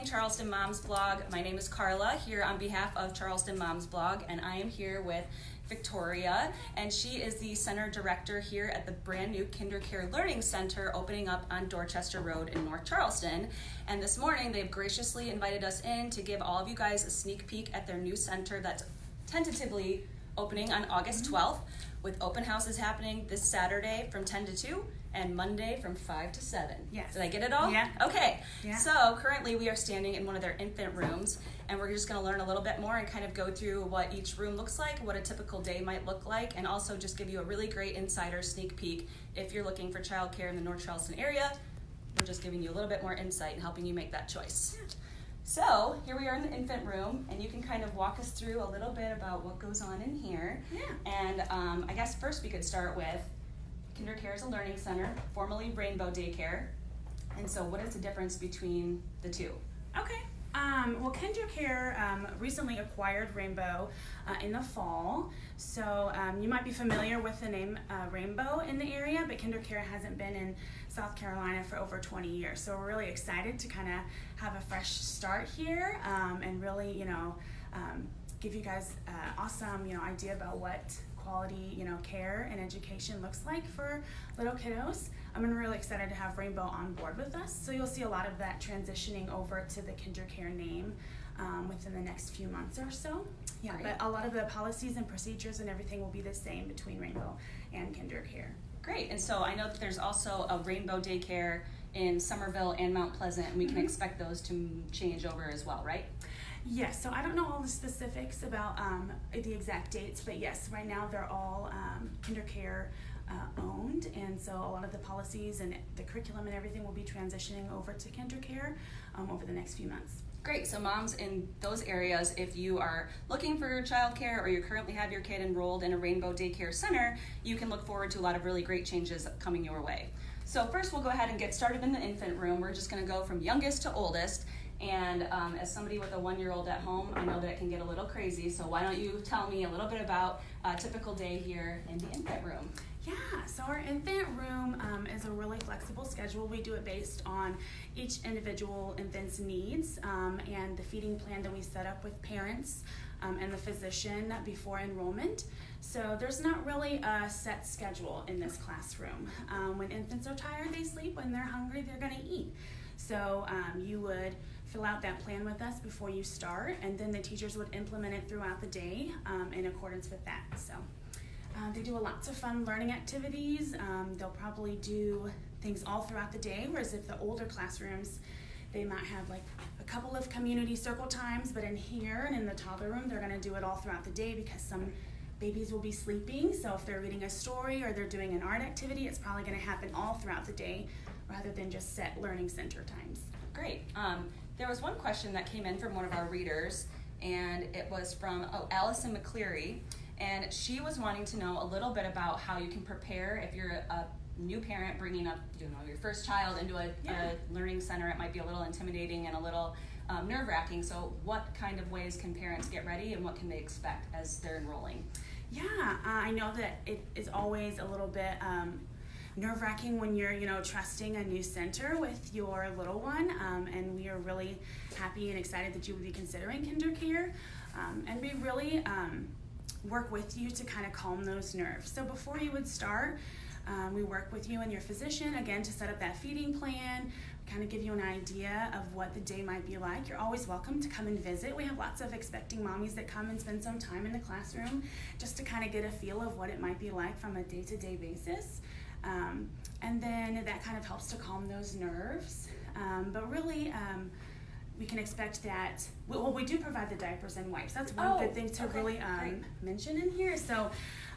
watching Charleston Mom's Blog. My name is Carla, here on behalf of Charleston Mom's Blog, and I am here with Victoria, and she is the center director here at the brand new KinderCare Learning Center opening up on Dorchester Road in North Charleston. And this morning they've graciously invited us in to give all of you guys a sneak peek at their new center that's tentatively opening on August 12th, with open houses happening this Saturday from 10 to 2 and Monday from 5 to 7. Yes. Did I get it all? Yeah. Okay. Yeah. So currently we are standing in one of their infant rooms, and we're just going to learn a little bit more and kind of go through what each room looks like, what a typical day might look like, and also just give you a really great insider sneak peek if you're looking for childcare in the North Charleston area. We're just giving you a little bit more insight and helping you make that choice. Yeah. So here we are in the infant room, and you can kind of walk us through a little bit about what goes on in here. Yeah. And I guess first we could start with KinderCare is a learning center, formerly Rainbow Daycare. And so what is the difference between the two? Okay. Well, KinderCare recently acquired Rainbow in the fall. So you might be familiar with the name Rainbow in the area, but KinderCare hasn't been in South Carolina for over 20 years. So we're really excited to kind of have a fresh start here and really, give you guys awesome, idea about what quality, care and education looks like for little kiddos. I'm really excited to have Rainbow on board with us. So you'll see a lot of that transitioning over to the KinderCare name within the next few months or so. Yeah, Great. But a lot of the policies and procedures and everything will be the same between Rainbow and KinderCare. Great. And so I know that there's also a Rainbow Daycare in Somerville and Mount Pleasant, and we can expect those to change over as well, right? Yes, so I don't know all the specifics about the exact dates, but yes, right now they're all KinderCare owned, and so a lot of the policies and the curriculum and everything will be transitioning over to KinderCare over the next few months. Great. So moms in those areas, if you are looking for childcare or you currently have your kid enrolled in a Rainbow Daycare Center, you can look forward to a lot of really great changes coming your way. So first we'll go ahead and get started in the infant room. We're just going to go from youngest to oldest. And as somebody with a 1-year-old at home, I know that it can get a little crazy. So why don't you tell me a little bit about a typical day here in the infant room? Yeah, so our infant room is a really flexible schedule. We do it based on each individual infant's needs and the feeding plan that we set up with parents and the physician before enrollment. So there's not really a set schedule in this classroom. When infants are tired, they sleep. When they're hungry, they're going to eat. So you would fill out that plan with us before you start, and then the teachers would implement it throughout the day in accordance with that. So they do lots of fun learning activities. They'll probably do things all throughout the day, whereas if the older classrooms, they might have like a couple of community circle times, but in here and in the toddler room, they're going to do it all throughout the day because some babies will be sleeping. So if they're reading a story or they're doing an art activity, it's probably going to happen all throughout the day rather than just set learning center times. Great. There was one question that came in from one of our readers, and it was from Allison McCleary, and she was wanting to know a little bit about how you can prepare if you're a new parent bringing up your first child into a learning center. It might be a little intimidating and a little nerve-wracking. So what kind of ways can parents get ready, and what can they expect as they're enrolling? Yeah, I know that it is always a little bit nerve-wracking when you're trusting a new center with your little one, and we are really happy and excited that you would be considering KinderCare, and we really work with you to kind of calm those nerves. So before you would start, we work with you and your physician again to set up that feeding plan, kind of give you an idea of what the day might be like. You're always welcome to come and visit. We have lots of expecting mommies that come and spend some time in the classroom just to kind of get a feel of what it might be like from a day-to-day basis. And then that kind of helps to calm those nerves. But really, we can expect that, we do provide the diapers and wipes. That's one good thing to really mention in here. So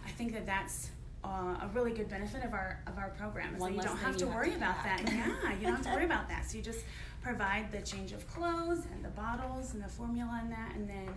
I think that that's a really good benefit of our program. So you don't have to worry about that. Yeah, you don't have to worry about that. So you just provide the change of clothes and the bottles and the formula and that, and then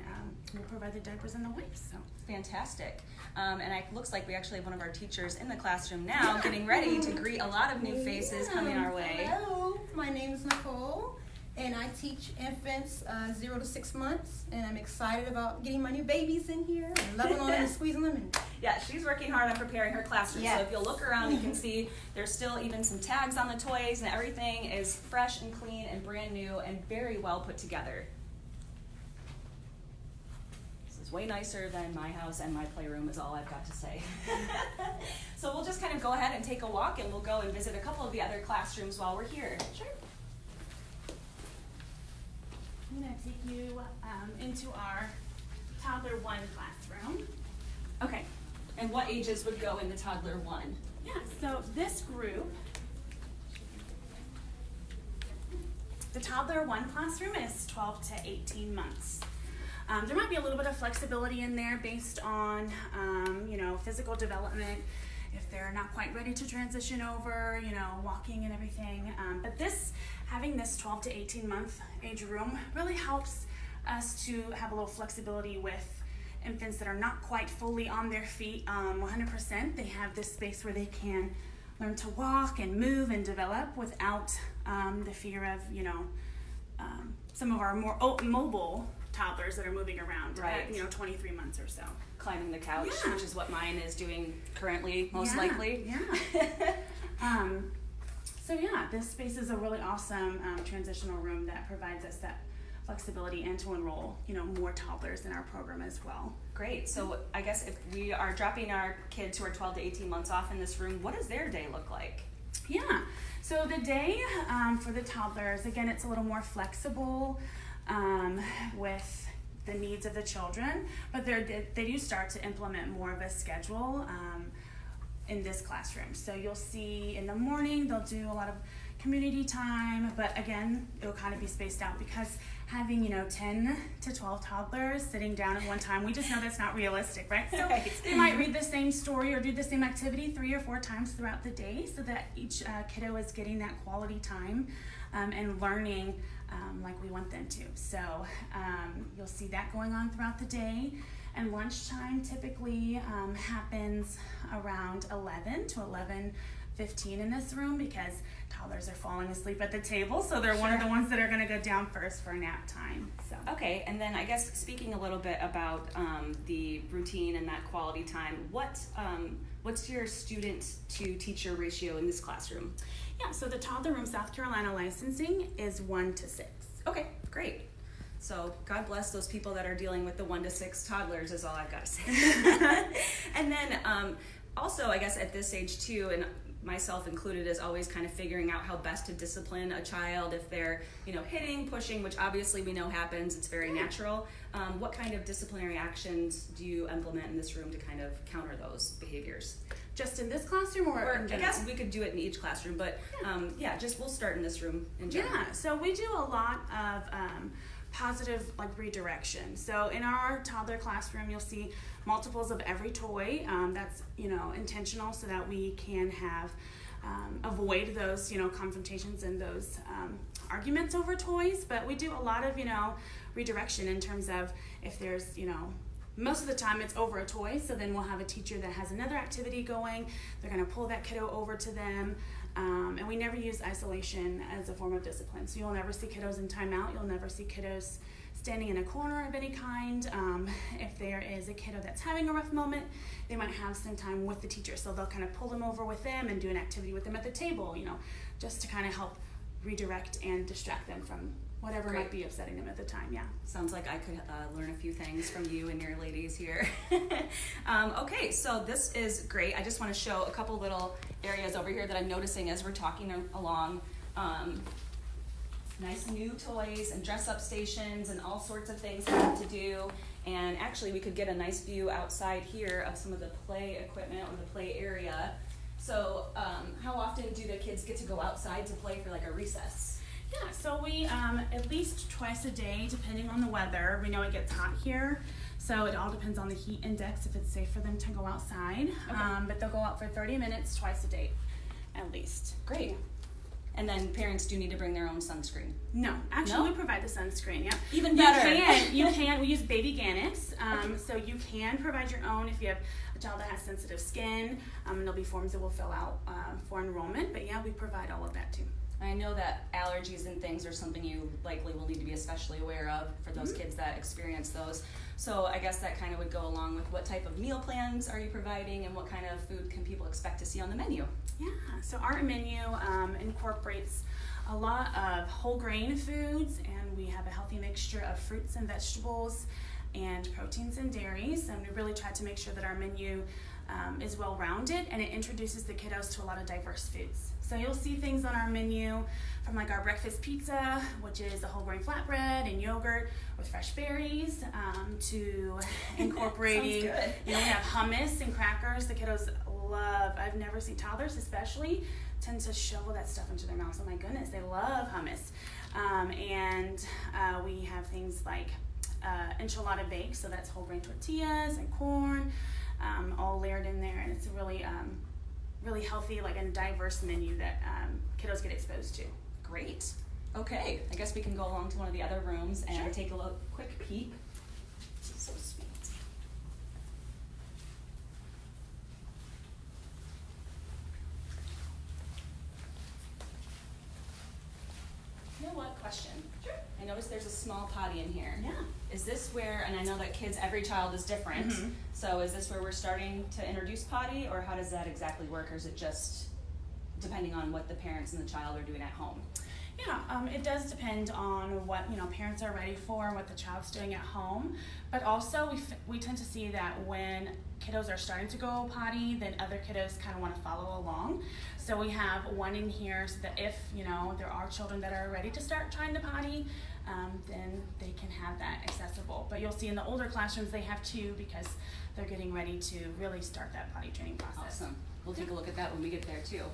we'll provide the diapers and the wipes. So fantastic. And it looks like we actually have one of our teachers in the classroom now getting ready to greet a lot of new faces coming our way. Hello, my name is Nicole, and I teach infants 0 to 6 months, and I'm excited about getting my new babies in here and loving on them and squeezing them in. Yeah, she's working hard on preparing her classroom. Yes. So if you'll look around, you can see there's still even some tags on the toys, and everything is fresh and clean and brand new and very well put together. This is way nicer than my house, and my playroom is all I've got to say. So we'll just kind of go ahead and take a walk, and we'll go and visit a couple of the other classrooms while we're here. Sure. I'm going to take you into our Toddler 1 classroom. Okay. And what ages would go in the Toddler 1? Yeah, so this group, the Toddler 1 classroom is 12 to 18 months. There might be a little bit of flexibility in there based on, physical development, if they're not quite ready to transition over, walking and everything. But having this 12 to 18 month age room really helps us to have a little flexibility with infants that are not quite fully on their feet 100%. They have this space where they can learn to walk and move and develop without the fear of, some of our more mobile toddlers that are moving around right. at 23 months or so. Climbing the couch, Yeah. which is what mine is doing currently, most Yeah, likely. Yeah. So yeah, this space is a really awesome transitional room that provides us that flexibility and to enroll, more toddlers in our program as well. Great. So I guess if we are dropping our kids who are 12 to 18 months off in this room, what does their day look like? Yeah. So the day for the toddlers, again, it's a little more flexible with the needs of the children, but they do start to implement more of a schedule in this classroom. So you'll see in the morning they'll do a lot of community time, but again, it'll kind of be spaced out because having 10 to 12 toddlers sitting down at one time, we just know that's not realistic, right? So Right. they might read the same story or do the same activity 3 or 4 times throughout the day so that each kiddo is getting that quality time and learning like we want them to. So you'll see that going on throughout the day. And lunchtime typically happens around 11 to 11:15 in this room because toddlers are falling asleep at the table, so they're one of the ones that are going to go down first for nap time. So Okay, and then I guess speaking a little bit about the routine and that quality time, what's your student to teacher ratio in this classroom? yeah, so the Toddler Room South Carolina licensing is 1 to 6. Okay, great. So God bless those people that are dealing with the 1 to 6 toddlers is all I've got to say. And then also I guess at this age too, and myself included, is always kind of figuring out how best to discipline a child if they're hitting, pushing, which obviously we know happens, it's very natural. What kind of disciplinary actions do you implement in this room to kind of counter those behaviors? Just in this classroom or in I general? guess we could do it in each classroom, but we'll start in this room in general. Yeah, so we do a lot of positive redirection. So in our toddler classroom, you'll see multiples of every toy. That's intentional so that we can have avoid those confrontations and those arguments over toys. But we do a lot of redirection in terms of if there's most of the time it's over a toy, so then we'll have a teacher that has another activity going. They're going to pull that kiddo over to them. And we never use isolation as a form of discipline. So you'll never see kiddos in timeout. You'll never see kiddos standing in a corner of any kind. If there is a kiddo that's having a rough moment, they might have some time with the teacher. So they'll kind of pull them over with them and do an activity with them at the table, just to kind of help redirect and distract them from whatever might be upsetting them at the time. Yeah. Sounds like I could learn a few things from you and your ladies here. Okay, so this is great. I just want to show a couple little areas over here that I'm noticing as we're talking along. Nice new toys and dress-up stations and all sorts of things to do. And actually, we could get a nice view outside here of some of the play equipment or the play area. So how often do the kids get to go outside to play for a recess? Yeah, so we at least twice a day, depending on the weather. We know it gets hot here, so it all depends on the heat index if it's safe for them to go outside. Okay. But they'll go out for 30 minutes twice a day, at least. Great. And then parents do need to bring their own sunscreen. No, actually No? we provide the sunscreen. Yeah, Even better. You can. We use baby Gannex, so you can provide your own if you have a child that has sensitive skin. And there'll be forms that we'll fill out for enrollment. But yeah, we provide all of that too. I know that allergies and things are something you likely will need to be especially aware of for those kids that experience those. So I guess that kind of would go along with what type of meal plans are you providing and what kind of food can people expect to see on the menu? Yeah, so our menu incorporates a lot of whole grain foods, and we have a healthy mixture of fruits and vegetables and proteins and dairies, and we really try to make sure that our menu is well-rounded, and it introduces the kiddos to a lot of diverse foods. So you'll see things on our menu from like our breakfast pizza, which is a whole grain flatbread and yogurt with fresh berries, to incorporating, we have hummus and crackers. The kiddos love, I've never seen toddlers especially tend to shovel that stuff into their mouths. Oh my goodness, they love hummus. And we have things like enchilada bake, so that's whole grain tortillas and corn, all layered in there, and it's a really healthy, like, and diverse menu that kiddos get exposed to. Great. Okay, I guess we can go along to one of the other rooms and take a quick peek. This is so sweet. You know what? Question. Sure. I noticed there's a small potty in here. Yeah. Is this where, and I know that every child is different, so is this where we're starting to introduce potty, or how does that exactly work, or is it just depending on what the parents and the child are doing at home? Yeah, it does depend on what parents are ready for, what the child's doing at home, but also we tend to see that when kiddos are starting to go potty, then other kiddos kind of want to follow along. So we have one in here so that if there are children that are ready to start trying to potty, then they can have that accessible. But you'll see in the older classrooms they have two because they're getting ready to really start that potty training process. Awesome. We'll take a look at that when we get there too.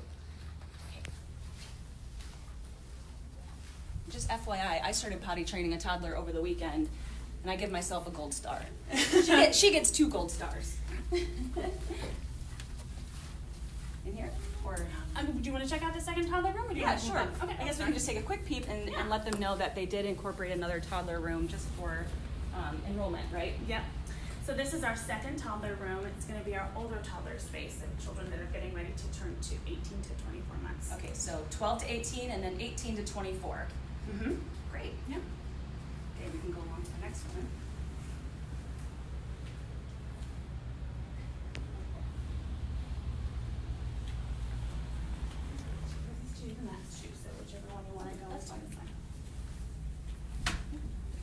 Just FYI, I started potty training a toddler over the weekend, and I give myself a gold star. She gets 2 gold stars. In here? Or do you want to check out the second toddler room? Or do you want to sure. Okay, I guess we can just take a quick peep and let them know that they did incorporate another toddler room just for enrollment, right? Yep. So this is our second toddler room. It's going to be our older toddler space of children that are getting ready to turn to 18 to 24 months. Okay, so 12 to 18 and then 18 to 24. Mm-hmm. Great. Yeah. Okay, we can go on to the next one. And that's 2, so whichever one you want to go is fine.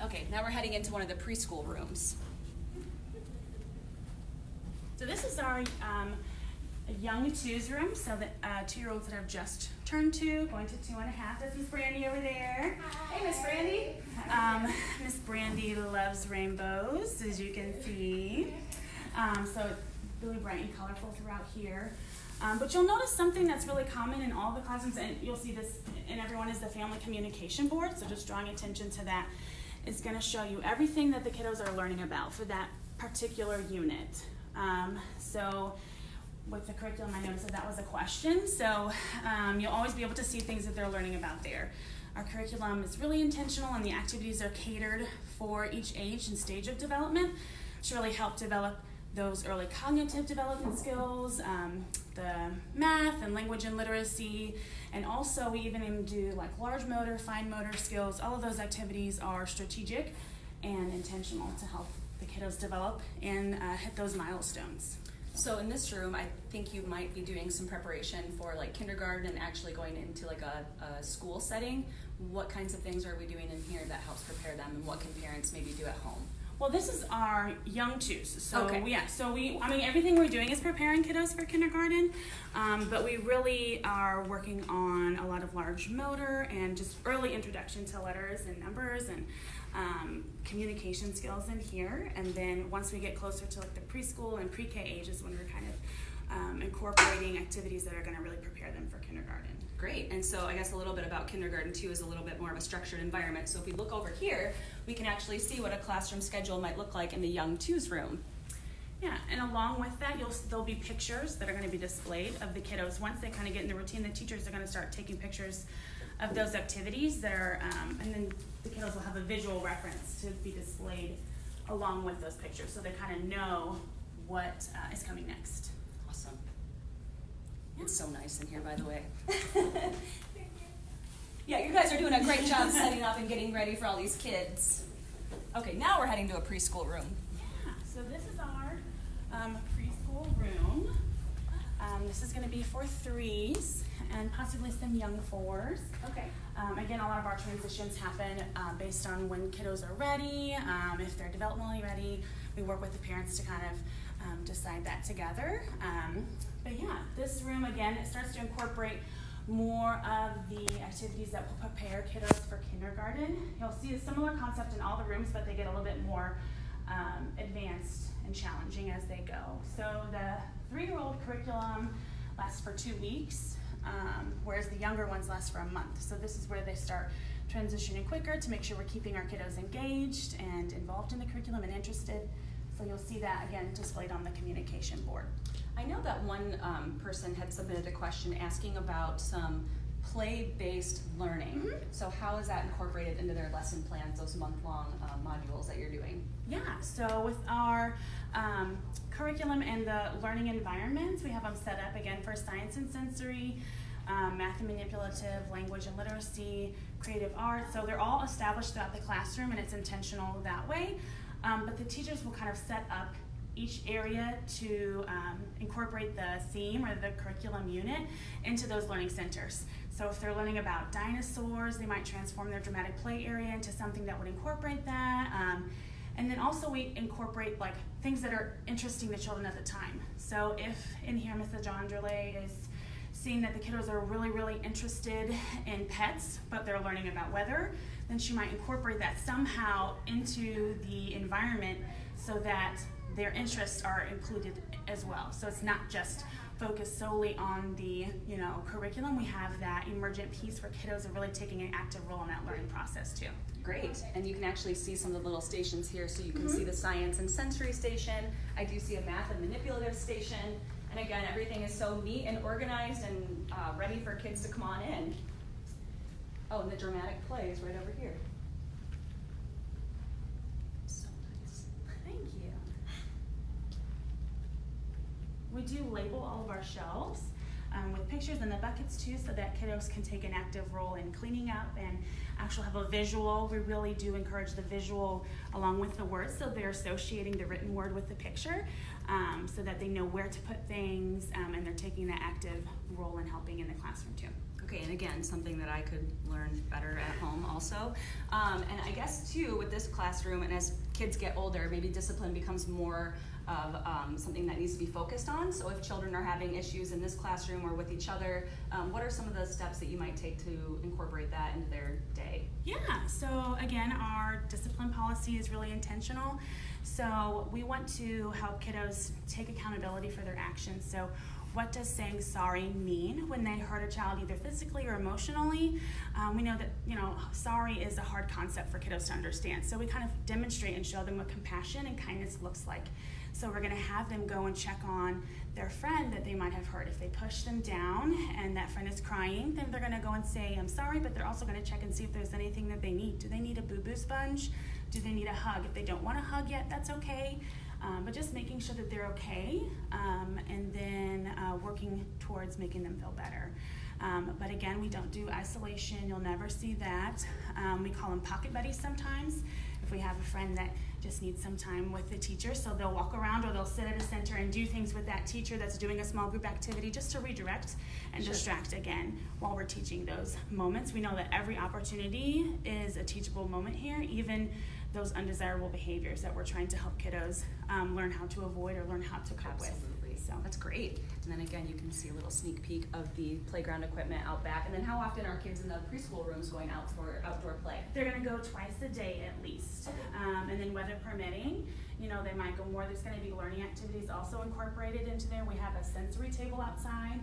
Okay, now we're heading into one of the preschool rooms. So this is our young twos room, so that 2-year-olds that have just turned 2, going to 2.5. That's Miss Brandy over there. Hey, Miss Brandy. Miss Brandy loves rainbows, as you can see. So it's really bright and colorful throughout here. But you'll notice something that's really common in all the classrooms, and you'll see this in everyone, is the family communication board. So just drawing attention to that is going to show you everything that the kiddos are learning about for that particular unit. So with the curriculum, I noticed that was a question. So you'll always be able to see things that they're learning about there. Our curriculum is really intentional, and the activities are catered for each age and stage of development to really help develop those early cognitive development skills, the math and language and literacy, and also we even do like large motor, fine motor skills. All of those activities are strategic and intentional to help the kiddos develop and hit those milestones. So in this room, I think you might be doing some preparation for like kindergarten and actually going into like a school setting. What kinds of things are we doing in here that helps prepare them, and what can parents maybe do at home? Well, this is our young twos. So okay. Everything we're doing is preparing kiddos for kindergarten, but we really are working on a lot of large motor and just early introduction to letters and numbers and communication skills in here. And then once we get closer to like the preschool and pre-K ages, when we're kind of incorporating activities that are going to really prepare them for kindergarten. Great. And so I guess a little bit about kindergarten too is a little bit more of a structured environment. So if we look over here, we can actually see what a classroom schedule might look like in the young twos room. Yeah, and along with that, there'll be pictures that are going to be displayed of the kiddos. Once they kind of get in the routine, the teachers are going to start taking pictures of those activities that are, and then the kiddos will have a visual reference to be displayed along with those pictures, so they kind of know what is coming next. Awesome. It's so nice in here, by the way. Yeah, you guys are doing a great job setting up and getting ready for all these kids. Okay, now we're heading to a preschool room. Yeah, so this is our preschool room. This is going to be for 3s and possibly some young 4s. Okay. Again, a lot of our transitions happen based on when kiddos are ready, if they're developmentally ready. We work with the parents to kind of decide that together. But yeah, this room, again, it starts to incorporate more of the activities that will prepare kiddos for kindergarten. You'll see a similar concept in all the rooms, but they get a little bit more advanced and challenging as they go. So the 3-year-old curriculum lasts for 2 weeks, whereas the younger ones last for a month. So this is where they start transitioning quicker to make sure we're keeping our kiddos engaged and involved in the curriculum and interested. So you'll see that again displayed on the communication board. I know that one person had submitted a question asking about some play-based learning. Mm-hmm. So how is that incorporated into their lesson plans, those month-long modules that you're doing? Yeah, so with our curriculum and the learning environments, we have them set up again for science and sensory, math and manipulative, language and literacy, creative arts. So they're all established throughout the classroom and it's intentional that way. But the teachers will kind of set up each area to incorporate the theme or the curriculum unit into those learning centers. So if they're learning about dinosaurs, they might transform their dramatic play area into something that would incorporate that. And then also we incorporate like things that are interesting to children at the time. So if in here Mrs. Jondrele is seeing that the kiddos are really, really interested in pets, but they're learning about weather, then she might incorporate that somehow into the environment so that their interests are included as well. So it's not just focused solely on the curriculum. We have that emergent piece where kiddos are really taking an active role in that learning process too. Great, and you can actually see some of the little stations here, so you can see the science and sensory station. I do see a math and manipulative station, and again, everything is so neat and organized and ready for kids to come on in. Oh, and the dramatic play is right over here. So nice. Thank you. We do label all of our shelves with pictures and the buckets too, so that kiddos can take an active role in cleaning up and actually have a visual. We really do encourage the visual along with the words, so they're associating the written word with the picture so that they know where to put things and they're taking that active role in helping in the classroom too. Okay, and again, something that I could learn better at home also. And I guess too, with this classroom, and as kids get older, maybe discipline becomes more of something that needs to be focused on. So if children are having issues in this classroom or with each other, what are some of the steps that you might take to incorporate that into their day? Yeah, so again, our discipline policy is really intentional. So we want to help kiddos take accountability for their actions. So what does saying sorry mean when they hurt a child either physically or emotionally? We know that sorry is a hard concept for kiddos to understand. So we kind of demonstrate and show them what compassion and kindness looks like. So we're going to have them go and check on their friend that they might have hurt. If they push them down and that friend is crying, then they're going to go and say, I'm sorry, but they're also going to check and see if there's anything that they need. Do they need a boo-boo sponge? Do they need a hug? If they don't want a hug yet, that's okay. But just making sure that they're okay and then working towards making them feel better. But again, we don't do isolation. You'll never see that. We call them pocket buddies sometimes. If we have a friend that just needs some time with the teacher, so they'll walk around or they'll sit at a center and do things with that teacher that's doing a small group activity just to redirect and distract again while we're teaching those moments. We know that every opportunity is a teachable moment here, even those undesirable behaviors that we're trying to help kiddos learn how to avoid or learn how to cope with. So That's great. And then again, you can see a little sneak peek of the playground equipment out back. And then how often are kids in the preschool rooms going out for outdoor play? They're going to go twice a day at least. And then weather permitting, they might go more. There's going to be learning activities also incorporated into there. We have a sensory table outside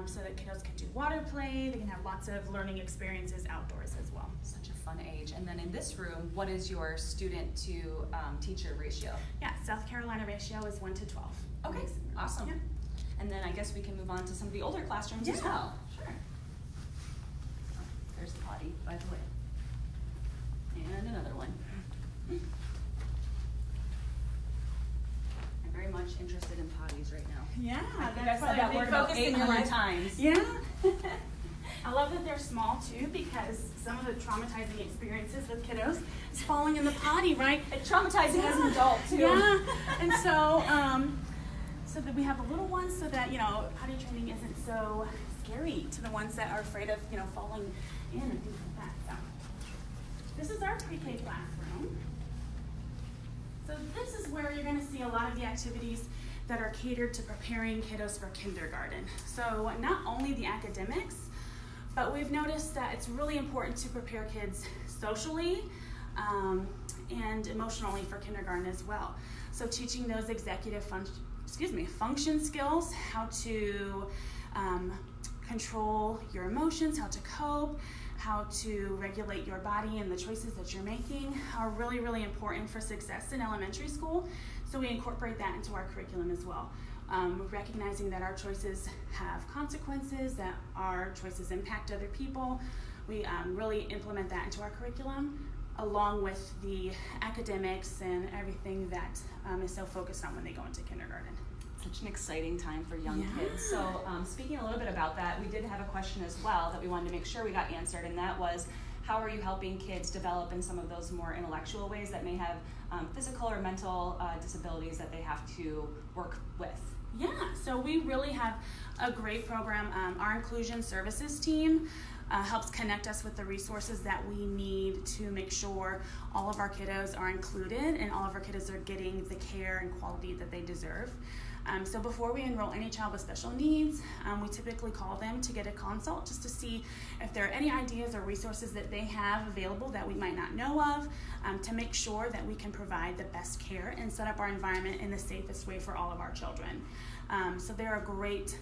so that kiddos can do water play. They can have lots of learning experiences outdoors as well. Such a fun age. And then in this room, what is your student to teacher ratio? Yeah, South Carolina ratio is 1 to 12. Okay, awesome. Yeah. And then I guess we can move on to some of the older classrooms as well. Sure. Oh, there's the potty, by the way. And another one. I'm very much interested in potties right now. Yeah, You guys said that word about 800 times. Yeah. I love that they're small too, because some of the traumatizing experiences with kiddos is falling in the potty, right? It's traumatizing as an adult too. Yeah, and so so that we have the little ones, so that potty training isn't so scary to the ones that are afraid of falling in and things like that. So this is our pre-K classroom. So this is where you're going to see a lot of the activities that are catered to preparing kiddos for kindergarten. So not only the academics, but we've noticed that it's really important to prepare kids socially and emotionally for kindergarten as well. So teaching those executive function skills, how to control your emotions, how to cope, how to regulate your body and the choices that you're making are really, really important for success in elementary school. So we incorporate that into our curriculum as well. Recognizing that our choices have consequences, that our choices impact other people. We really implement that into our curriculum, along with the academics and everything that is so focused on when they go into kindergarten. Such an exciting time for young kids. So speaking a little bit about that, we did have a question as well that we wanted to make sure we got answered, and that was, how are you helping kids develop in some of those more intellectual ways that may have physical or mental disabilities that they have to work with? Yeah, so we really have a great program. Our inclusion services team helps connect us with the resources that we need to make sure all of our kiddos are included and all of our kiddos are getting the care and quality that they deserve. So before we enroll any child with special needs, we typically call them to get a consult just to see if there are any ideas or resources that they have available that we might not know of, to make sure that we can provide the best care and set up our environment in the safest way for all of our children. So they're a great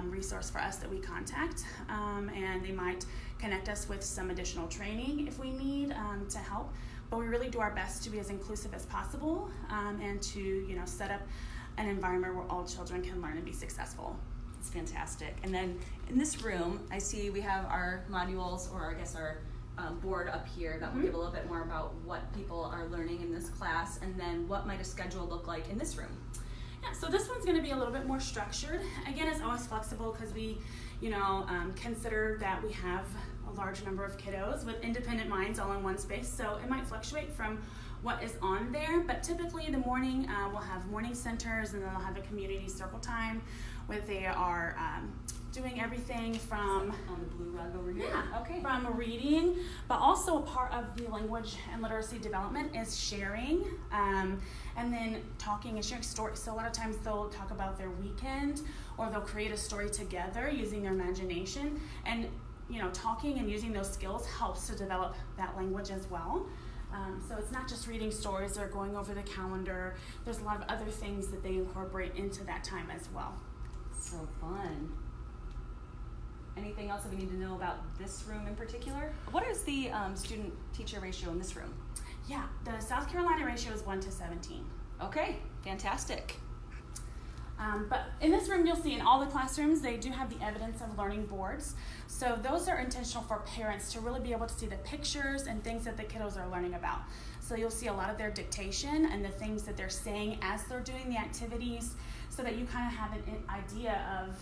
resource for us that we contact, and they might connect us with some additional training if we need to help. But we really do our best to be as inclusive as possible and to set up an environment where all children can learn and be successful. It's fantastic. And then in this room, I see we have our modules, or I guess our board up here that will give a little bit more about what people are learning in this class, and then what might a schedule look like in this room. Yeah, so this one's going to be a little bit more structured. Again, it's always flexible because we, consider that we have a large number of kiddos with independent minds all in one space, so it might fluctuate from what is on there, but typically in the morning we'll have morning centers, and then we'll have a community circle time where they are doing everything from on the blue rug over here. Yeah, okay. From reading, but also a part of the language and literacy development is sharing, and then talking and sharing stories. So a lot of times they'll talk about their weekend, or they'll create a story together using their imagination, and talking and using those skills helps to develop that language as well. So it's not just reading stories or going over the calendar. There's a lot of other things that they incorporate into that time as well. So fun. Anything else that we need to know about this room in particular? What is the student-teacher ratio in this room? Yeah, the South Carolina ratio is 1:17. Okay, fantastic. But in this room, you'll see in all the classrooms, they do have the evidence of learning boards. So those are intentional for parents to really be able to see the pictures and things that the kiddos are learning about. So you'll see a lot of their dictation and the things that they're saying as they're doing the activities, so that you kind of have an idea of,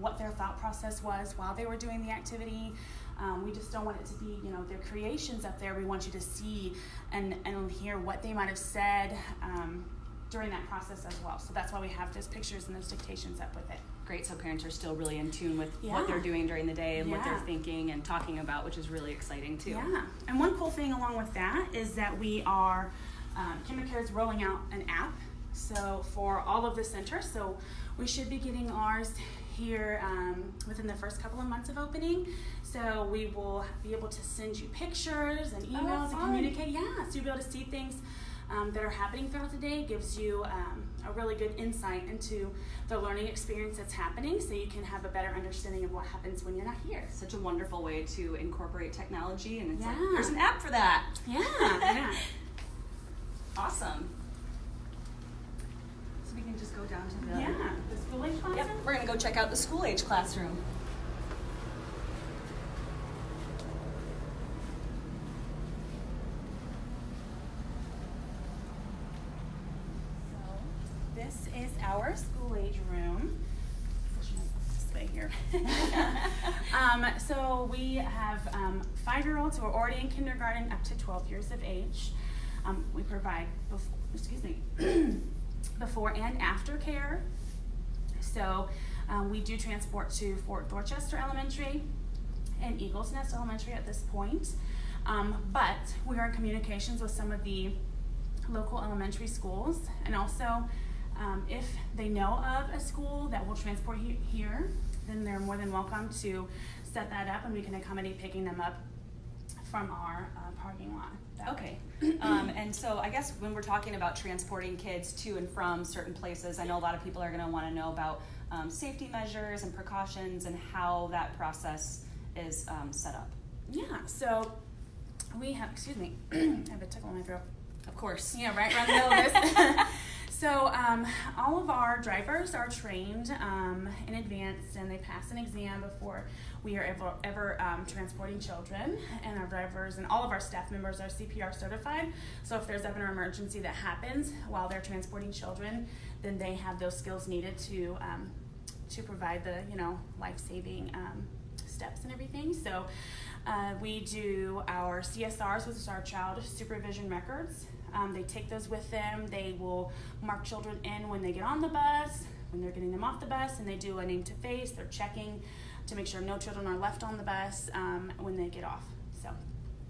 what their thought process was while they were doing the activity. We just don't want it to be, their creations up there. We want you to see and hear what they might have said during that process as well. So that's why we have those pictures and those dictations up with it. Great, so parents are still really in tune with what they're doing during the day and what they're thinking and talking about, which is really exciting too. Yeah, and one cool thing along with that is that we are, KinderCare is rolling out an app, so for all of the centers. So we should be getting ours here within the first couple of months of opening. So we will be able to send you pictures and emails and communicate. Yeah, so you'll be able to see things that are happening throughout the day. It gives you a really good insight into the learning experience that's happening, so you can have a better understanding of what happens when you're not here. Such a wonderful way to incorporate technology, and it's like, there's an app for that. Yeah. Awesome. So we can just go down to the school age classroom? Yep, we're going to go check out the school age classroom. This is our school age room. play here. So we have 5-year-olds who are already in kindergarten up to 12 years of age. We provide before and after care. So we do transport to Fort Dorchester Elementary and Eagles Nest Elementary at this point. But we are in communications with some of the local elementary schools, and also if they know of a school that will transport here, then they're more than welcome to set that up, and we can accommodate picking them up from our parking lot. Okay. And so I guess when we're talking about transporting kids to and from certain places, I know a lot of people are going to want to know about safety measures and precautions and how that process is set up. Yeah, so we have, excuse me, I have a tickle in my throat. Of course. Yeah, right around the middle of this. So all of our drivers are trained in advance, and they pass an exam before we are ever transporting children. And our drivers and all of our staff members are CPR certified. So if there's ever an emergency that happens while they're transporting children, then they have those skills needed to provide the life-saving steps and everything. So we do our CSRs, which is our child supervision records. They take those with them. They will mark children in when they get on the bus, when they're getting them off the bus, and they do a name to face. They're checking to make sure no children are left on the bus when they get off. So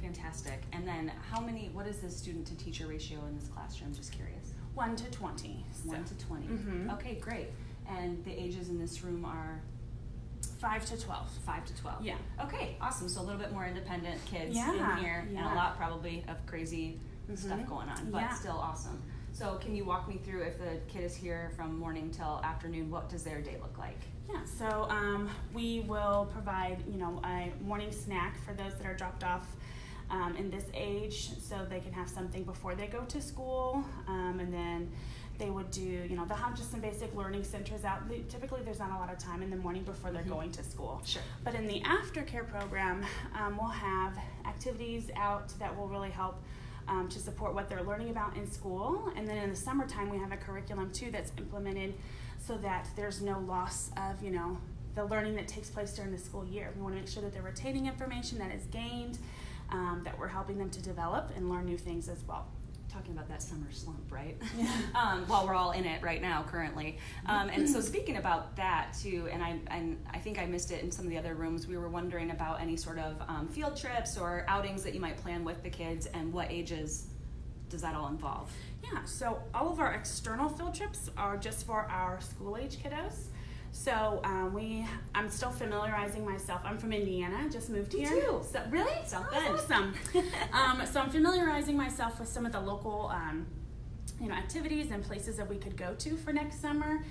fantastic. And then what is the student to teacher ratio in this classroom? Just curious. 1 to 20. 1 to 20. Mm-hmm. Okay, great. And the ages in this room are 5 to 12. 5 to 12. Yeah. Okay, awesome. So a little bit more independent kids Yeah, in here, and a lot probably of crazy stuff going on, but still awesome. So can you walk me through, if the kid is here from morning till afternoon, what does their day look like? Yeah, so we will provide, a morning snack for those that are dropped off in this age, so they can have something before they go to school, and then they would do, they'll have just some basic learning centers out. Typically, there's not a lot of time in the morning before they're going to school. Sure. But in the aftercare program, we'll have activities out that will really help to support what they're learning about in school. And then in the summertime, we have a curriculum too that's implemented so that there's no loss of, the learning that takes place during the school year. We want to make sure that they're retaining information that is gained, that we're helping them to develop and learn new things as well. Talking about that summer slump, right? Well, we're all in it right now currently. And so speaking about that too, and I think I missed it in some of the other rooms, we were wondering about any sort of field trips or outings that you might plan with the kids, and what ages does that all involve? Yeah, so all of our external field trips are just for our school age kiddos. So I'm still familiarizing myself. I'm from Indiana, just moved here. Me too. So, really? Sounds awesome. So I'm familiarizing myself with some of the local activities and places that we could go to for next summer.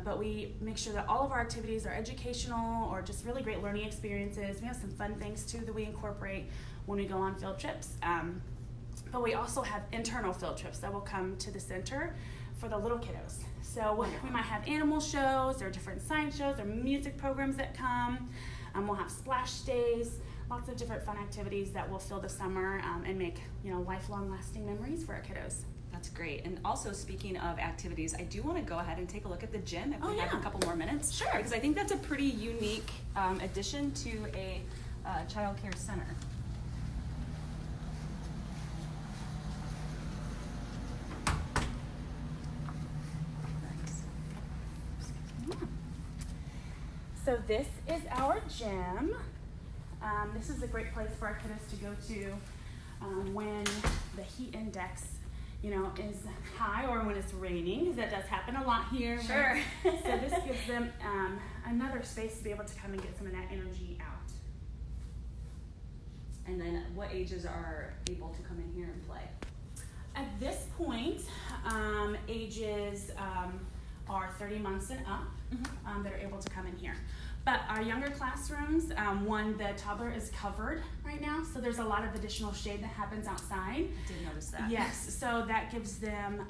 But we make sure that all of our activities are educational or just really great learning experiences. We have some fun things too that we incorporate when we go on field trips. But we also have internal field trips that will come to the center for the little kiddos. So we might have animal shows or different science shows or music programs that come. We'll have splash days, lots of different fun activities that will fill the summer and make lifelong lasting memories for our kiddos. That's great. And also, speaking of activities, I do want to go ahead and take a look at the gym if we have a couple more minutes. Sure. Because I think that's a pretty unique addition to a child care center. So this is our gym. This is a great place for our kiddos to go to when the heat index, is high, or when it's raining, because that does happen a lot here. Sure. So this gives them another space to be able to come and get some of that energy out. And then what ages are able to come in here and play? At this point, ages are 30 months and up that are able to come in here. But our younger classrooms, the toddler is covered right now, so there's a lot of additional shade that happens outside. I did notice that. Yes, so that gives them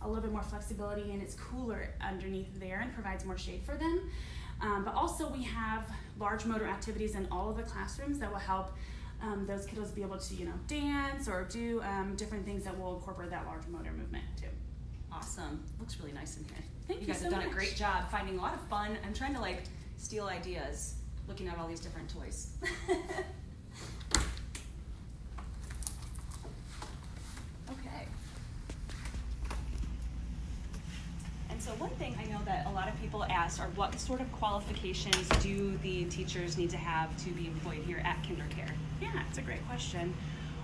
a little bit more flexibility, and it's cooler underneath there and provides more shade for them. But also we have large motor activities in all of the classrooms that will help those kiddos be able to dance or do different things that will incorporate that large motor movement too. Awesome. Looks really nice in here. Thank you guys so have done a much. great job finding a lot of fun. I'm trying to like steal ideas, looking at all these different toys. Okay. And so one thing I know that a lot of people ask are what sort of qualifications do the teachers need to have to be employed here at KinderCare? Yeah, it's a great question.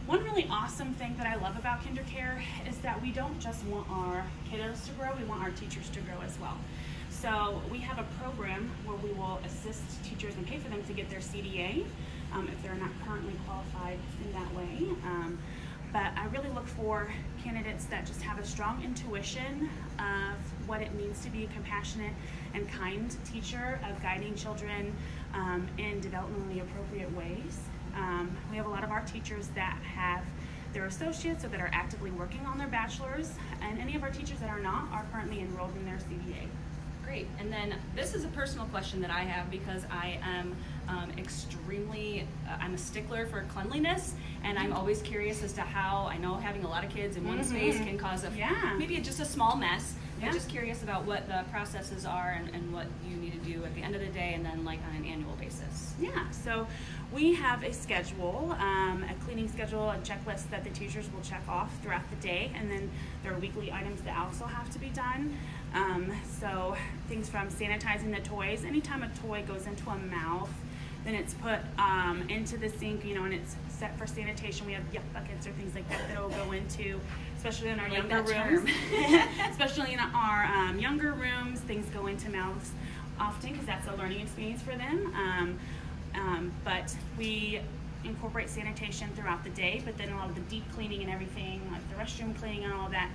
One really awesome thing that I love about KinderCare is that we don't just want our kiddos to grow, we want our teachers to grow as well. So we have a program where we will assist teachers and pay for them to get their CDA if they're not currently qualified in that way. But I really look for candidates that just have a strong intuition of what it means to be a compassionate and kind teacher, of guiding children in developmentally appropriate ways. We have a lot of our teachers that have their associates or that are actively working on their bachelor's, and any of our teachers that are not are currently enrolled in their CDA. Great. And then this is a personal question that I have because I am I'm a stickler for cleanliness, and I'm always curious as to how, I know having a lot of kids in one space can cause maybe just a small mess. I'm just curious about what the processes are and what you need to do at the end of the day and then like on an annual basis. Yeah, so we have a schedule, a cleaning schedule, a checklist that the teachers will check off throughout the day, and then there are weekly items that also have to be done. So things from sanitizing the toys. Anytime a toy goes into a mouth, then it's put into the sink, and it's set for sanitation. We have yuck buckets or things like that that will go into, especially in our younger rooms. Especially in our younger rooms, things go into mouths often because that's a learning experience for them. But we incorporate sanitation throughout the day, but then a lot of the deep cleaning and everything, like the restroom cleaning and all of that,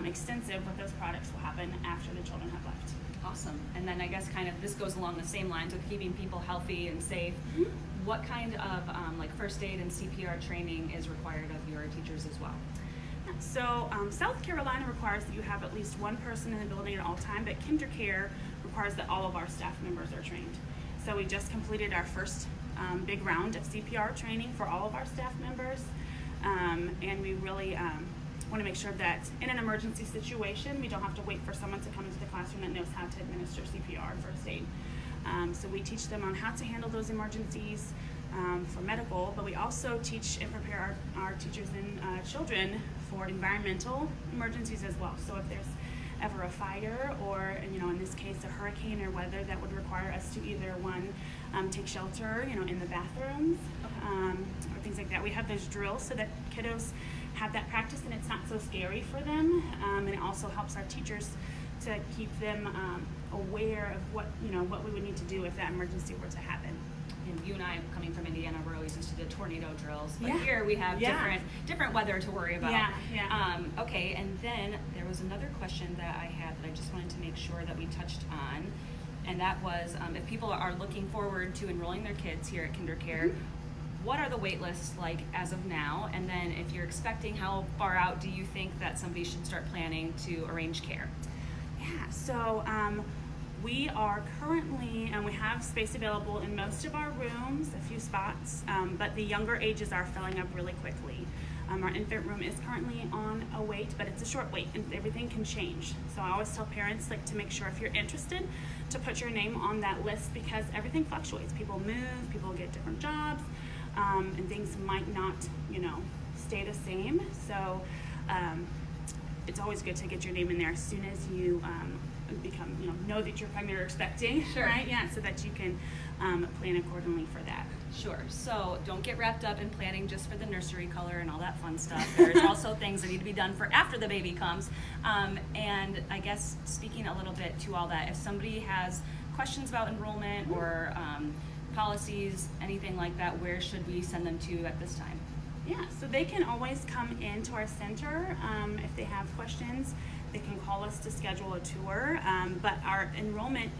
extensive with those products will happen after the children have left. Awesome. And then I guess kind of this goes along the same lines of keeping people healthy and safe. What kind of like first aid and CPR training is required of your teachers as well? So South Carolina requires that you have at least one person in the building at all time, but KinderCare requires that all of our staff members are trained. So we just completed our first big round of CPR training for all of our staff members, and we really want to make sure that in an emergency situation, we don't have to wait for someone to come into the classroom that knows how to administer CPR and first aid. So we teach them on how to handle those emergencies for medical, but we also teach and prepare our teachers and children for environmental emergencies as well. So if there's ever a fire or, in this case, a hurricane or weather that would require us to either take shelter, in the bathrooms, or things like that. We have those drills so that kiddos have that practice and it's not so scary for them. And it also helps our teachers to keep them aware of what we would need to do if that emergency were to happen. And you and I, coming from Indiana, we're always used to the tornado drills, but here we have different weather to worry about. Okay, and then there was another question that I had that I just wanted to make sure that we touched on, and that was if people are looking forward to enrolling their kids here at KinderCare, what are the wait lists like as of now? And then if you're expecting, how far out do you think that somebody should start planning to arrange care? Yeah, so we are currently, and we have space available in most of our rooms, a few spots, but the younger ages are filling up really quickly. Our infant room is currently on a wait, but it's a short wait and everything can change. So I always tell parents to make sure if you're interested to put your name on that list because everything fluctuates. People move, people get different jobs, and things might not, stay the same. So it's always good to get your name in there as soon as you become, know that you're pregnant or expecting, right? Yeah, so that you can plan accordingly for that. Sure. So don't get wrapped up in planning just for the nursery color and all that fun stuff. There's also things that need to be done for after the baby comes. And I guess speaking a little bit to all that, if somebody has questions about enrollment or policies, anything like that, where should we send them to at this time? Yeah, so they can always come into our center if they have questions. They can call us to schedule a tour, but our enrollment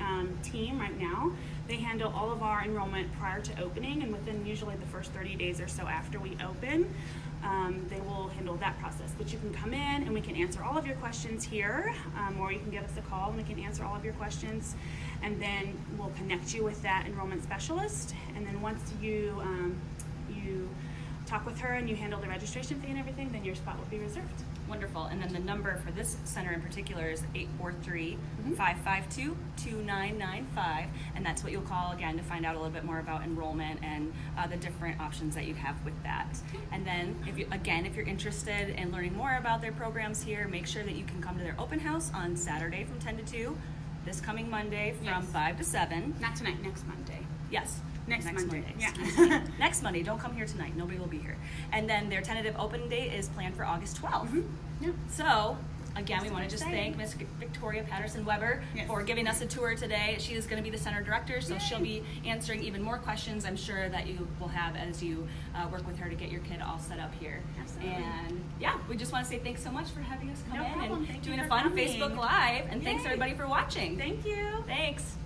team right now, they handle all of our enrollment prior to opening, and within usually the first 30 days or so after we open, they will handle that process. But you can come in and we can answer all of your questions here, or you can give us a call and we can answer all of your questions, and then we'll connect you with that enrollment specialist. And then once you talk with her and you handle the registration fee and everything, then your spot will be reserved. Wonderful. And then the number for this center in particular is 843-552-2995, and that's what you'll call again to find out a little bit more about enrollment and the different options that you have with that. And then if you're interested in learning more about their programs here, make sure that you can come to their open house on Saturday from 10 to 2, this coming Monday from 5 to 7. Not tonight, next Monday. Yes. Next Monday. Yeah. Next Monday. Don't come here tonight. Nobody will be here. And then their tentative open date is planned for August 12th. Yep. So, again, we want to just thank Miss Victoria Patterson-Weber for giving us a tour today. She is going to be the center director, so she'll be answering even more questions, I'm sure, that you will have as you work with her to get your kid all set up here. Absolutely. And yeah, we just want to say thanks so much for having us come No in problem. and Thank you doing a for fun coming. Facebook Live. And thanks Yay. everybody for watching. Thank you. Thanks.